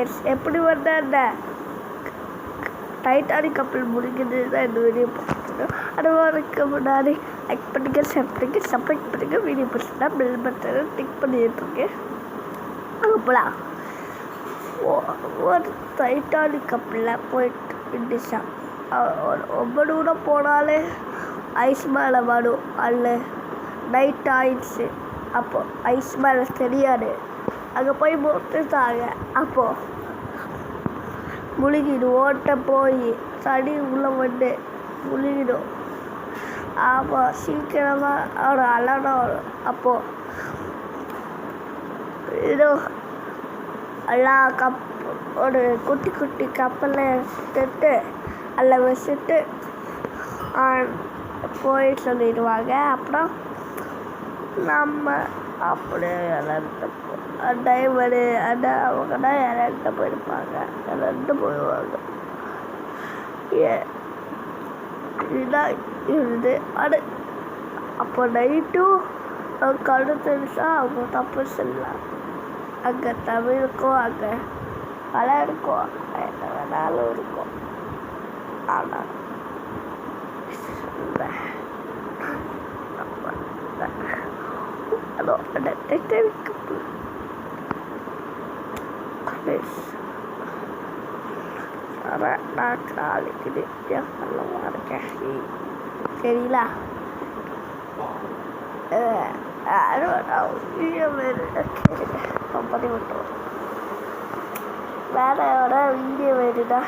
Friends, எப்படி வந்த அந்த டைட்டானிக் கப்பல் முடிக்கிறது தான் இந்த வீடியோ பார்த்துருக்கோம். அதுக்கு முன்னாடி லைக் பண்ணுங்க, ஷேர் பண்ணுங்க, சப்ஸ்கிரைப் பண்ணுங்க. வீடியோ பிடிச்சிருந்தா பெல் பட்டனை டிக் பண்ணிட்டுருக்கேன். அங்கே போகலாம். ஒரு டைட்டானிக் கப்பலில் போயிட்டு இருந்துச்சா. ரொம்ப தூரம் போனாலே ஐஸ் மேலே வரும். அதில் நைட் ஆயிடுச்சு. அப்போது ஐஸ் மேலே தெரியாது. அங்கே போய் முட்டுட்டாங்க. அப்போது முழுகிடும். ஓட்ட போய் தடி உள்ளே வந்து முழுகிடும். ஆமாம், சீக்கிரமாக ஒரு அலனம் வரும். அப்போது இதோ எல்லா ஒரு குட்டி குட்டி கப்பலை எடுத்துட்டு அதில் வச்சுட்டு போய் சொல்லிடுவாங்க. அப்புறம் நம்ம அப்படியே இறந்து டைவரு அவங்க தான் இறந்து போயிருப்பாங்க. இறந்து போயிடுவாங்க. இதுதான் இருந்து அது அப்போ நைட்டும் கடு தெரிஞ்சா அவங்க தப்பு சொல்லலாம். அங்கே தமிழ் இருக்கும், அங்கே கலை இருக்கும், என்ன வேணாலும் இருக்கும். ஆனால் அந்த டைட்டானிக் நான் நாளைக்கு நல்லவா இருக்கேன். சரிங்களா? வீடியோ பண்ணி விட்டுருவோம். வேலையோட வீடியோ வேணுதா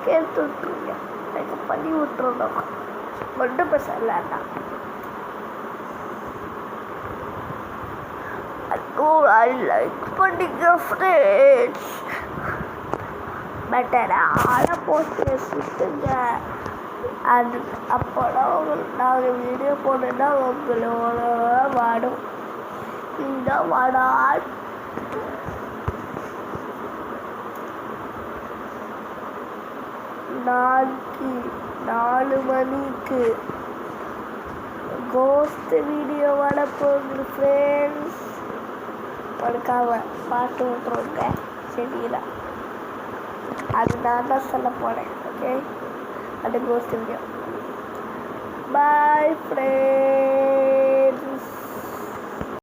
கேட்டு விட்டுருங்க. எனக்கு பண்ணி விட்டுருந்தோம். மட்டும் பேசலாம்டா. I like பண்ணிங்க ஃப்ரெண்ட்ஸ். பெட்டரான போஸ்ட் சுற்றுங்க. அது அப்போதான் நாங்கள் வீடியோ போட்டோன்னா உங்களோட வாடும். இந்த வாடால் நாளைக்கு 4 மணிக்கு கோஸ்ட் வீடியோ வர போகுது ஃப்ரெண்ட்ஸ். மறக்காம பார்த்து விட்டுருங்க. சரிங்களா? அது நான் தான் சொல்ல போனேன். ஓகே, அது கோஸ்ட் வீடியோ. Bye friends.